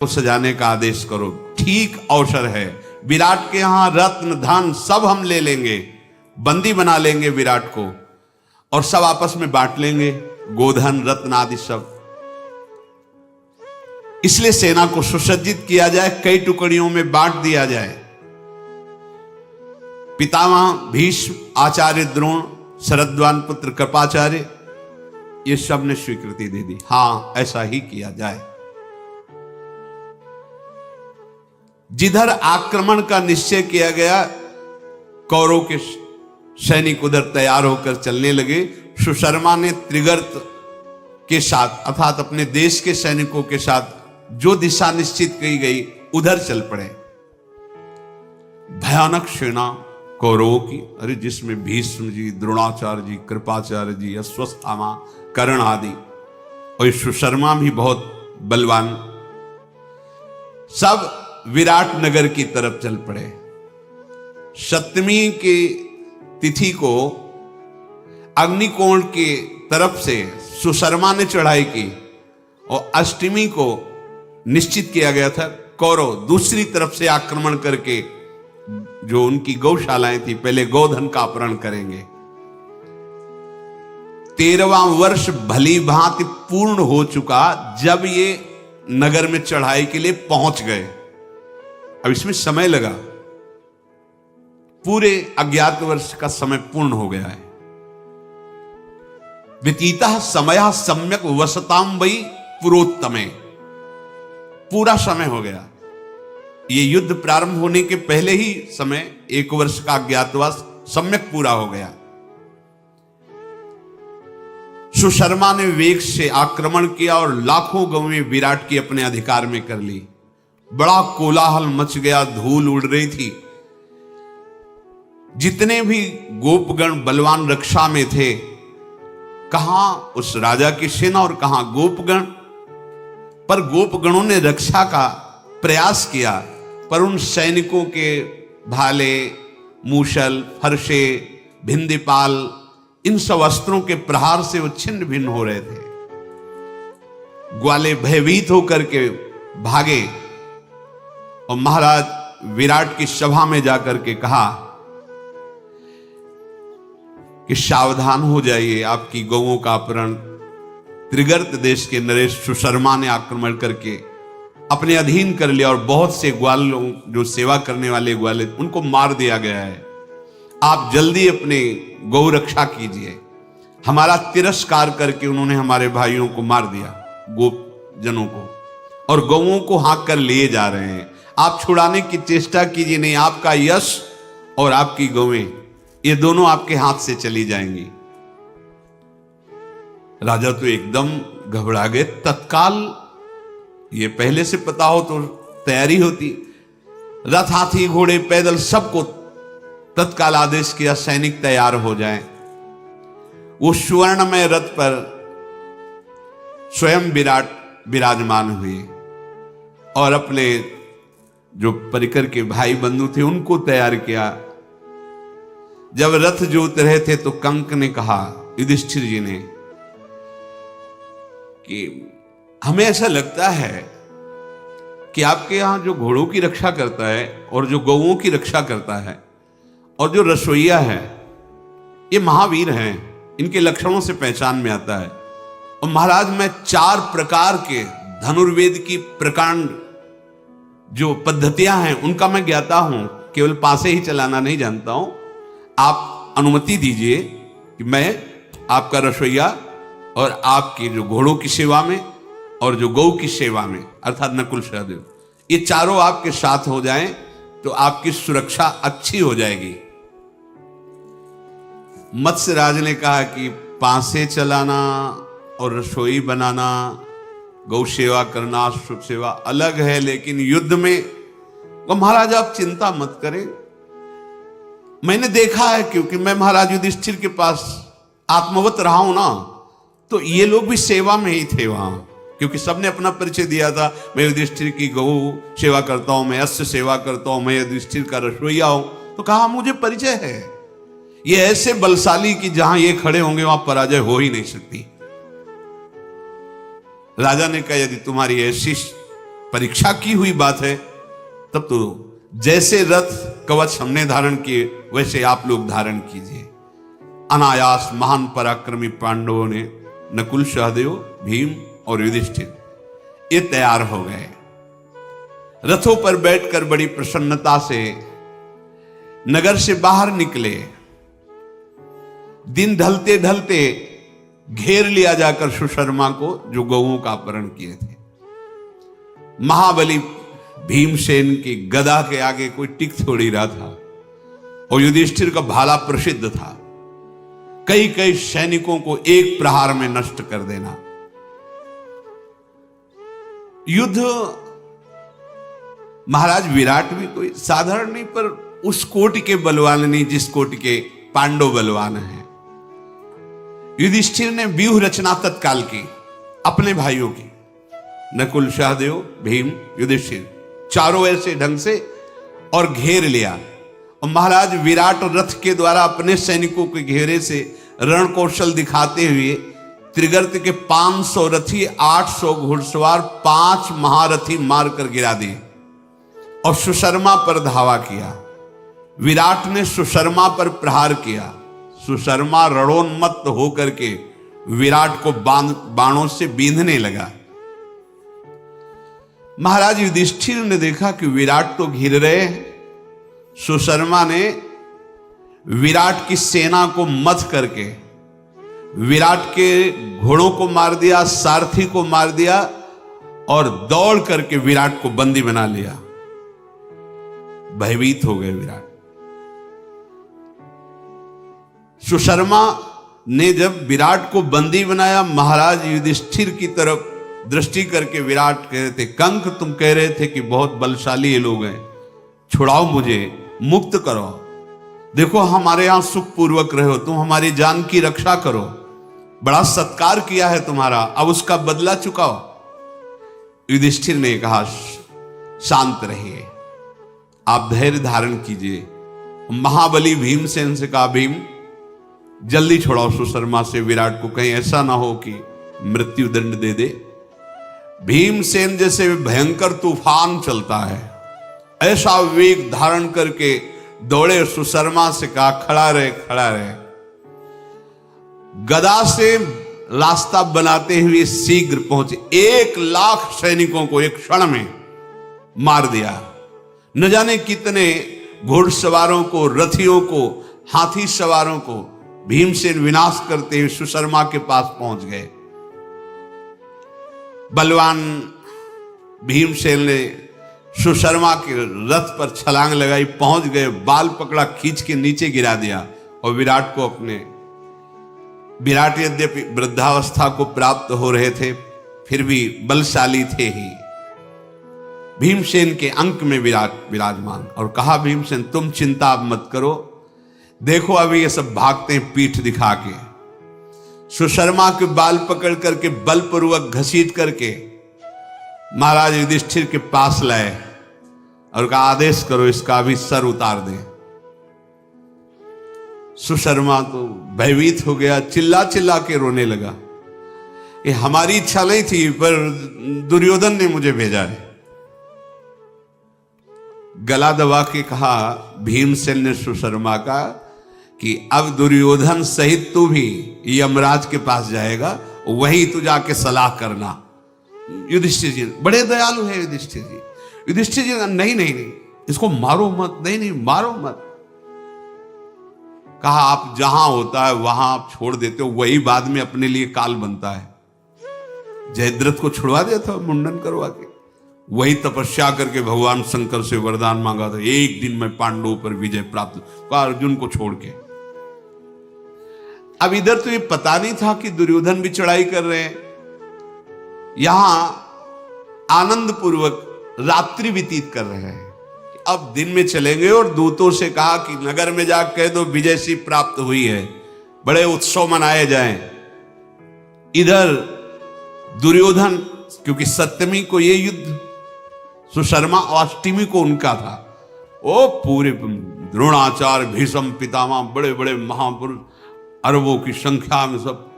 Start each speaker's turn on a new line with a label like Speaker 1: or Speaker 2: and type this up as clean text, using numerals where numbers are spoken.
Speaker 1: को सजाने का आदेश करो। ठीक अवसर है। विराट के यहां रत्न धन सब हम ले लेंगे, बंदी बना लेंगे विराट को और सब आपस में बांट लेंगे, गोधन रत्न आदि सब। इसलिए सेना को सुसज्जित किया जाए, कई टुकड़ियों में बांट दिया जाए। पितामह भीष्म, आचार्य द्रोण, शरद्वान पुत्र कृपाचार्य, ये सब ने स्वीकृति दे दी, हां ऐसा ही किया जाए। जिधर आक्रमण का निश्चय किया गया, कौरव के सैनिक उधर तैयार होकर चलने लगे। सुशर्मा ने त्रिगर्त के साथ अर्थात अपने देश के सैनिकों के साथ जो दिशा निश्चित की गई उधर चल पड़े। भयानक सेना कौरवों की, अरे जिसमें भीष्म जी, द्रोणाचार्य जी, कृपाचार्य जी, अश्वत्थामा, कर्ण आदि, और सुशर्मा भी बहुत बलवान, सब विराट नगर की तरफ चल पड़े। सप्तमी की तिथि को अग्निकोण की तरफ से सुशर्मा ने चढ़ाई की और अष्टमी को निश्चित किया गया था कौरव दूसरी तरफ से आक्रमण करके जो उनकी गौशालाएं थी पहले गोधन का अपहरण करेंगे। 13वां वर्ष भली भांति पूर्ण हो चुका जब ये नगर में चढ़ाई के लिए पहुंच गए। अब इसमें समय लगा, पूरे अज्ञात वर्ष का समय पूर्ण हो गया है। व्यतीतः समयः सम्यक वसताम वै पुरोत्तमे, पूरा समय हो गया। ये युद्ध प्रारंभ होने के पहले ही समय, एक वर्ष का अज्ञातवास सम्यक पूरा हो गया। सुशर्मा ने वेग से आक्रमण किया और लाखों गवें विराट की अपने अधिकार में कर ली। बड़ा कोलाहल मच गया, धूल उड़ रही थी। जितने भी गोपगण बलवान रक्षा में थे, कहां उस राजा की सेना और कहां गोपगण, पर गोपगणों ने रक्षा का प्रयास किया, पर उन सैनिकों के भाले, मूसल, फरसे, भिंदीपाल, इन सब अस्त्रों के प्रहार से वो छिन्न भिन्न हो रहे थे। ग्वाले भयभीत होकर के भागे और महाराज विराट की सभा में जाकर के कहा कि सावधान हो जाइए, आपकी गौओं का अपहरण त्रिगर्त देश के नरेश सुशर्मा ने आक्रमण करके अपने अधीन कर लिया और बहुत से ग्वालों, जो सेवा करने वाले ग्वाले, उनको मार दिया गया है। आप जल्दी अपने गौ रक्षा कीजिए। हमारा तिरस्कार करके उन्होंने हमारे भाइयों को मार दिया, गोप जनों को, और गौओं को हाँक कर लिए जा रहे हैं। आप छुड़ाने की चेष्टा कीजिए, नहीं आपका यश और आपकी गौएं ये दोनों आपके हाथ से चली जाएंगी। राजा तो एकदम घबरा गए। तत्काल, ये पहले से पता हो तो तैयारी होती, रथ, हाथी, घोड़े, पैदल सबको तत्काल आदेश किया सैनिक तैयार हो जाएं। वो सुवर्णमय रथ पर स्वयं विराट विराजमान हुए और अपने जो परिकर के भाई बंधु थे उनको तैयार किया। जब रथ जोत रहे थे तो कंक ने कहा, युधिष्ठिर जी ने, कि हमें ऐसा लगता है कि आपके यहां जो घोड़ों की रक्षा करता है और जो गौओं की रक्षा करता है और जो रसोईया है, ये महावीर हैं, इनके लक्षणों से पहचान में आता है। और महाराज मैं 4 प्रकार के धनुर्वेद की प्रकांड जो पद्धतियां हैं उनका मैं ज्ञाता हूं, केवल पासे ही चलाना नहीं जानता हूं। आप अनुमति दीजिए कि मैं आपका रसोईया और आपकी जो घोड़ों की सेवा में और जो गौ की सेवा में, अर्थात नकुल सहदेव, ये चारों आपके साथ हो जाएं तो आपकी सुरक्षा अच्छी हो जाएगी। मत्स्यराज ने कहा कि पासे चलाना और रसोई बनाना, गौ सेवा करना, शुभ सेवा अलग है, लेकिन युद्ध में तो महाराज आप चिंता मत करें। मैंने देखा है, क्योंकि मैं महाराज युधिष्ठिर के पास आत्मवत रहा हूं ना, तो ये लोग भी सेवा में ही थे वहां, क्योंकि सबने अपना परिचय दिया था। मैं युधिष्ठिर की गौ सेवा करता हूं, मैं अश्व सेवा करता हूं, मैं युधिष्ठिर का रसोईया हूं। तो कहा मुझे परिचय है। ये ऐसे बलशाली कि जहां ये खड़े होंगे वहां पराजय हो ही नहीं सकती। राजा ने कहा यदि तुम्हारी ऐसी परीक्षा की हुई बात है, तब तो जैसे रथ कवच हमने धारण किए वैसे आप लोग धारण कीजिए। अनायास महान पराक्रमी पांडवों ने नकुल, सहदेव, भीम और युधिष्ठिर ये तैयार हो गए। रथों पर बैठकर बड़ी प्रसन्नता से नगर से बाहर निकले। दिन ढलते ढलते घेर लिया जाकर सुशर्मा को, जो गौओं का अपहरण किए थे। महाबली भीमसेन की गदा के आगे कोई टिक थोड़ी रहा था, और युधिष्ठिर का भाला प्रसिद्ध था, कई कई सैनिकों को एक प्रहार में नष्ट कर देना। युद्ध महाराज विराट भी कोई साधारण नहीं, पर उस कोटि के बलवान नहीं जिस कोटि के पांडव बलवान हैं। युधिष्ठिर ने व्यूह रचना तत्काल की, अपने भाइयों की, नकुल, सहदेव, भीम, युधिष्ठिर, चारों ऐसे ढंग से और घेर लिया। और महाराज विराट रथ के द्वारा अपने सैनिकों के घेरे से रण कौशल दिखाते हुए त्रिगर्त के 500 रथी, 800 घुड़सवार, 5 महारथी मारकर गिरा दिए और सुशर्मा पर धावा किया। विराट ने सुशर्मा पर प्रहार किया। सुशर्मा रणोन्मत्त होकर के विराट को बाणों से बींधने लगा। महाराज युधिष्ठिर ने देखा कि विराट तो घिर रहे हैं। सुशर्मा ने विराट की सेना को मथ करके विराट के घोड़ों को मार दिया, सारथी को मार दिया और दौड़ करके विराट को बंदी बना लिया। भयभीत हो गए विराट। सुशर्मा ने जब विराट को बंदी बनाया, महाराज युधिष्ठिर की तरफ दृष्टि करके विराट कह रहे थे, कंक तुम कह रहे थे कि बहुत बलशाली ये लोग हैं, छुड़ाओ मुझे, मुक्त करो, देखो हमारे यहां सुखपूर्वक रहो, तुम हमारी जान की रक्षा करो, बड़ा सत्कार किया है तुम्हारा, अब उसका बदला चुकाओ। युधिष्ठिर ने कहा, शांत रहिए, आप धैर्य धारण कीजिए। महाबली भीमसेन से कहा, भीम जल्दी छुड़ाओ सुशर्मा से विराट को, कहीं ऐसा ना हो कि मृत्यु दंड दे दे। भीमसेन जैसे भयंकर तूफान चलता है, ऐसा वेग धारण करके दौड़े, सुशर्मा से कहा, खड़ा रहे, खड़ा रहे। गदा से रास्ता बनाते हुए शीघ्र पहुंचे। 1,00,000 सैनिकों को एक क्षण में मार दिया। न जाने कितने घुड़सवारों को, रथियों को, हाथी सवारों को भीमसेन विनाश करते हुए सुशर्मा के पास पहुंच गए। बलवान भीमसेन ने सुशर्मा के रथ पर छलांग लगाई, पहुंच गए, बाल पकड़ा, खींच के नीचे गिरा दिया और विराट को अपने, विराट यद्यपि वृद्धावस्था को प्राप्त हो रहे थे फिर भी बलशाली थे ही, भीमसेन के अंक में विराजमान, और कहा, भीमसेन तुम चिंता मत करो, देखो अभी ये सब भागते हैं पीठ दिखा के। सुशर्मा के बाल पकड़ करके बलपूर्वक घसीट करके महाराज युधिष्ठिर के पास लाए और कहा, आदेश करो इसका भी सर उतार दें। सुशर्मा तो भयभीत हो गया, चिल्ला चिल्ला के रोने लगा, ये हमारी इच्छा नहीं थी, पर दुर्योधन ने मुझे भेजा है। गला दबा के कहा भीमसेन ने सुशर्मा का कि अब दुर्योधन सहित तू भी यमराज के पास जाएगा, वहीं तू जाके सलाह करना। युधिष्ठिर जी बड़े दयालु है, युधिष्ठिर जी। युधिष्ठिर जी नहीं नहीं नहीं, इसको मारो मत, नहीं नहीं मारो मत। कहा, आप जहां होता है वहां आप छोड़ देते हो, वही बाद में अपने लिए काल बनता है। जयद्रथ को छुड़वा दिया था मुंडन करवा के, वही तपस्या करके भगवान शंकर से वरदान मांगा था, एक दिन में पांडवों पर विजय प्राप्त, कहा अर्जुन को छोड़ के। अब इधर तो ये पता नहीं था कि दुर्योधन भी चढ़ाई कर रहे हैं, यहां आनंद पूर्वक रात्रि व्यतीत कर रहे हैं। अब दिन में चलेंगे, और दूतों से कहा कि नगर में जा कह दो विजय सी प्राप्त हुई है, बड़े उत्सव मनाए जाएं। इधर दुर्योधन, क्योंकि सप्तमी को ये युद्ध, सुशर्मा अष्टमी को उनका था, ओ पूरे द्रोणाचार्य, भीष्म पितामह, बड़े बड़े महापुरुष, अरबों की संख्या में सब